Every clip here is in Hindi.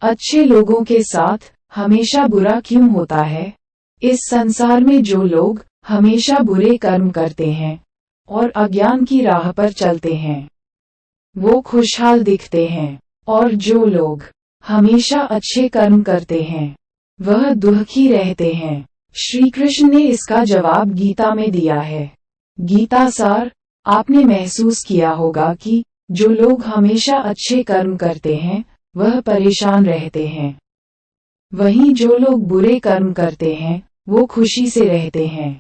अच्छे लोगों के साथ हमेशा बुरा क्यों होता है? इस संसार में जो लोग हमेशा बुरे कर्म करते हैं और अज्ञान की राह पर चलते हैं, वो खुशहाल दिखते हैं, और जो लोग हमेशा अच्छे कर्म करते हैं, वह दुखी रहते हैं। श्री कृष्ण ने इसका जवाब गीता में दिया है। गीता सार, आपने महसूस किया होगा कि जो लोग हमेशा अच्छे कर्म करते हैं, वह परेशान रहते हैं। वहीं जो लोग बुरे कर्म करते हैं, वो खुशी से रहते हैं।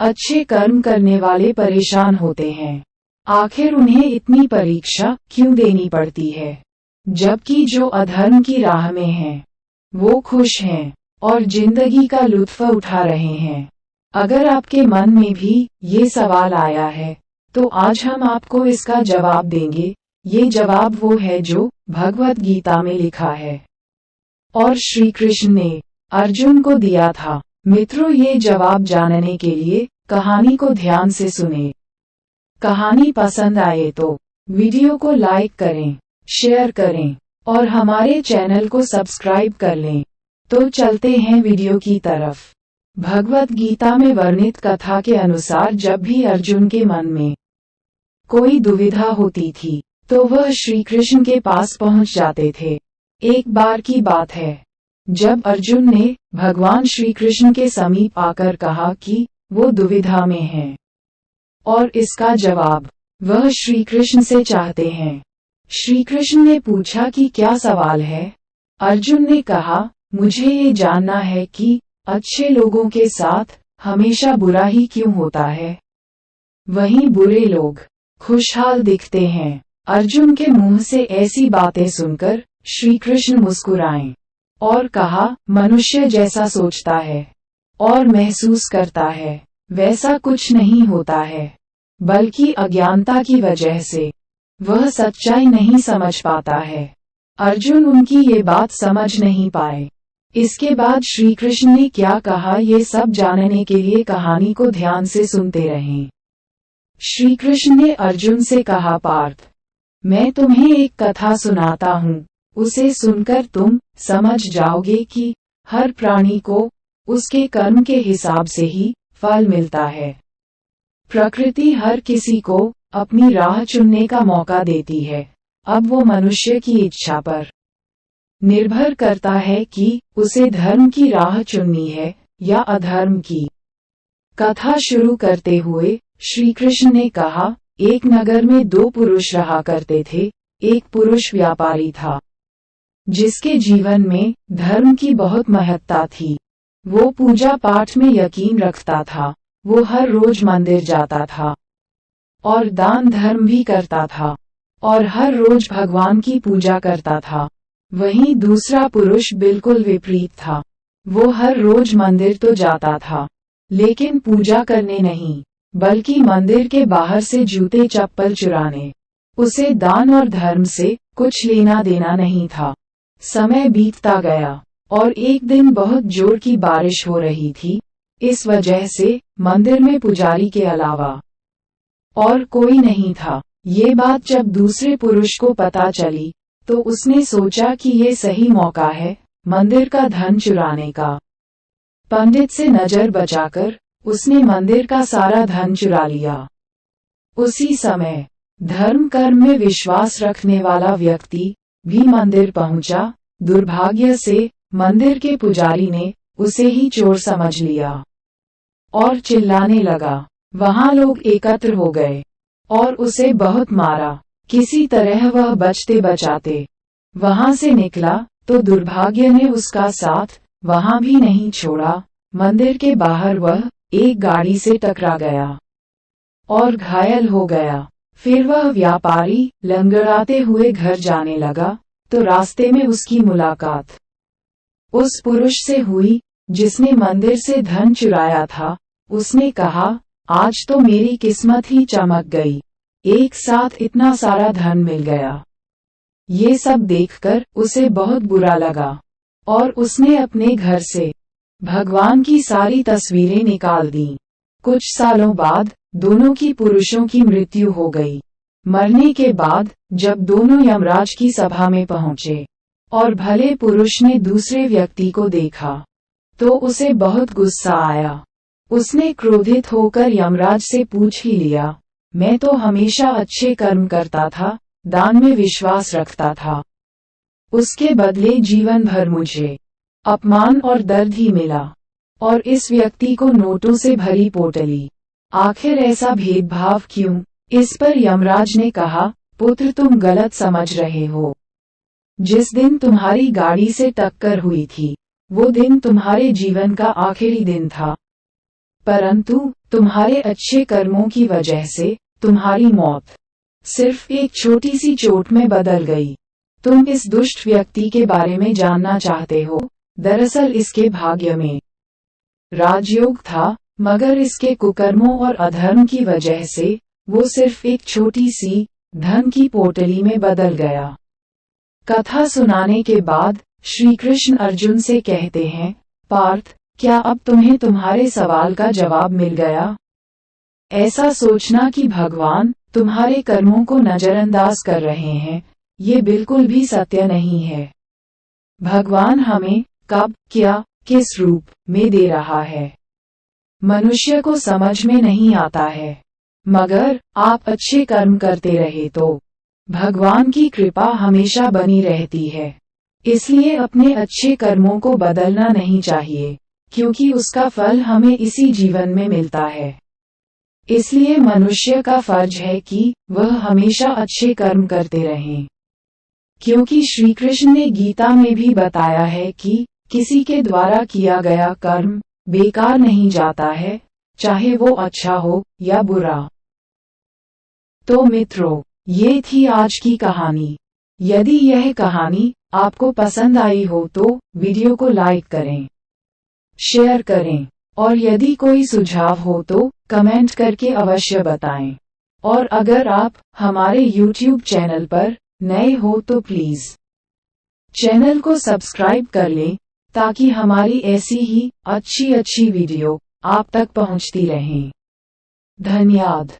अच्छे कर्म करने वाले परेशान होते हैं। आखिर उन्हें इतनी परीक्षा क्यों देनी पड़ती है? जबकि जो अधर्म की राह में हैं, वो खुश हैं और जिंदगी का लुत्फ उठा रहे हैं। अगर आपके मन में भी ये सवाल आया है, तो आज हम आपको इसका जवाब देंगे। ये जवाब वो है जो भगवत गीता में लिखा है और श्री कृष्ण ने अर्जुन को दिया था। मित्रों, ये जवाब जानने के लिए कहानी को ध्यान से सुने। कहानी पसंद आए तो वीडियो को लाइक करें, शेयर करें और हमारे चैनल को सब्सक्राइब कर लें। तो चलते हैं वीडियो की तरफ। भगवत गीता में वर्णित कथा के अनुसार जब भी अर्जुन के मन में कोई दुविधा होती थी, तो वह श्री कृष्ण के पास पहुंच जाते थे। एक बार की बात है, जब अर्जुन ने भगवान श्री कृष्ण के समीप आकर कहा कि वो दुविधा में हैं और इसका जवाब वह श्री कृष्ण से चाहते हैं। श्री कृष्ण ने पूछा कि क्या सवाल है? अर्जुन ने कहा, मुझे ये जानना है कि अच्छे लोगों के साथ हमेशा बुरा ही क्यों होता है? वहीं बुरे लोग खुशहाल दिखते हैं। अर्जुन के मुंह से ऐसी बातें सुनकर श्री कृष्ण मुस्कुराए और कहा, मनुष्य जैसा सोचता है और महसूस करता है, वैसा कुछ नहीं होता है, बल्कि अज्ञानता की वजह से वह सच्चाई नहीं समझ पाता है। अर्जुन उनकी ये बात समझ नहीं पाए। इसके बाद श्री कृष्ण ने क्या कहा, ये सब जानने के लिए कहानी को ध्यान से सुनते रहें। श्री कृष्ण ने अर्जुन से कहा, पार्थ, मैं तुम्हें एक कथा सुनाता हूँ। उसे सुनकर तुम समझ जाओगे कि हर प्राणी को उसके कर्म के हिसाब से ही फल मिलता है। प्रकृति हर किसी को अपनी राह चुनने का मौका देती है। अब वो मनुष्य की इच्छा पर निर्भर करता है कि उसे धर्म की राह चुननी है या अधर्म की। कथा शुरू करते हुए श्री कृष्ण ने कहा, एक नगर में दो पुरुष रहा करते थे। एक पुरुष व्यापारी था, जिसके जीवन में धर्म की बहुत महत्ता थी। वो पूजा पाठ में यकीन रखता था। वो हर रोज मंदिर जाता था और दान धर्म भी करता था और हर रोज भगवान की पूजा करता था। वहीं दूसरा पुरुष बिल्कुल विपरीत था। वो हर रोज मंदिर तो जाता था, लेकिन पूजा करने नहीं, बल्कि मंदिर के बाहर से जूते चप्पल चुराने। उसे दान और धर्म से कुछ लेना देना नहीं था। समय बीतता गया और एक दिन बहुत जोर की बारिश हो रही थी। इस वजह से मंदिर में पुजारी के अलावा और कोई नहीं था। ये बात जब दूसरे पुरुष को पता चली, तो उसने सोचा कि ये सही मौका है मंदिर का धन चुराने का। पंडित से नजर बचाकर उसने मंदिर का सारा धन चुरा लिया। उसी समय धर्म कर्म में विश्वास रखने वाला व्यक्ति भी मंदिर पहुंचा। दुर्भाग्य से मंदिर के पुजारी ने उसे ही चोर समझ लिया और चिल्लाने लगा। वहां लोग एकत्र हो गए और उसे बहुत मारा। किसी तरह वह बचते बचाते वहां से निकला, तो दुर्भाग्य ने उसका साथ वहां भी नहीं छोड़ा। मंदिर के बाहर वह एक गाड़ी से टकरा गया और घायल हो गया। फिर वह व्यापारी लंगड़ाते हुए घर जाने लगा, तो रास्ते में उसकी मुलाकात उस पुरुष से हुई जिसने मंदिर से धन चुराया था। उसने कहा, आज तो मेरी किस्मत ही चमक गई, एक साथ इतना सारा धन मिल गया। ये सब देखकर उसे बहुत बुरा लगा और उसने अपने घर से भगवान की सारी तस्वीरें निकाल दी। कुछ सालों बाद दोनों की पुरुषों की मृत्यु हो गई। मरने के बाद जब दोनों यमराज की सभा में पहुंचे, और भले पुरुष ने दूसरे व्यक्ति को देखा तो उसे बहुत गुस्सा आया। उसने क्रोधित होकर यमराज से पूछ ही लिया, मैं तो हमेशा अच्छे कर्म करता था, दान में विश्वास रखता था। उसके बदले जीवन भर मुझे अपमान और दर्द ही मिला, और इस व्यक्ति को नोटों से भरी पोटली। आखिर ऐसा भेदभाव क्यों? इस पर यमराज ने कहा, पुत्र तुम गलत समझ रहे हो। जिस दिन तुम्हारी गाड़ी से टक्कर हुई थी, वो दिन तुम्हारे जीवन का आखिरी दिन था। परंतु तुम्हारे अच्छे कर्मों की वजह से तुम्हारी मौत सिर्फ एक छोटी सी चोट में बदल गई। तुम इस दुष्ट व्यक्ति के बारे में जानना चाहते हो? दरअसल इसके भाग्य में राजयोग था, मगर इसके कुकर्मों और अधर्म की वजह से वो सिर्फ एक छोटी सी धन की पोटली में बदल गया। कथा सुनाने के बाद श्री कृष्ण अर्जुन से कहते हैं, पार्थ, क्या अब तुम्हें तुम्हारे सवाल का जवाब मिल गया? ऐसा सोचना कि भगवान तुम्हारे कर्मों को नजरअंदाज कर रहे हैं, ये बिल्कुल भी सत्य नहीं है। भगवान हमें कब, क्या, किस रूप में दे रहा है, मनुष्य को समझ में नहीं आता है। मगर आप अच्छे कर्म करते रहे तो भगवान की कृपा हमेशा बनी रहती है। इसलिए अपने अच्छे कर्मों को बदलना नहीं चाहिए, क्योंकि उसका फल हमें इसी जीवन में मिलता है। इसलिए मनुष्य का फर्ज है कि वह हमेशा अच्छे कर्म करते रहें, क्योंकि श्री कृष्ण ने गीता में भी बताया है कि किसी के द्वारा किया गया कर्म बेकार नहीं जाता है, चाहे वो अच्छा हो या बुरा। तो मित्रों, ये थी आज की कहानी। यदि यह कहानी आपको पसंद आई हो तो वीडियो को लाइक करें, शेयर करें, और यदि कोई सुझाव हो तो कमेंट करके अवश्य बताएं। और अगर आप हमारे YouTube चैनल पर नए हो तो प्लीज चैनल को सब्सक्राइब कर लें, ताकि हमारी ऐसी ही अच्छी वीडियो आप तक पहुंचती रहें। धन्यवाद।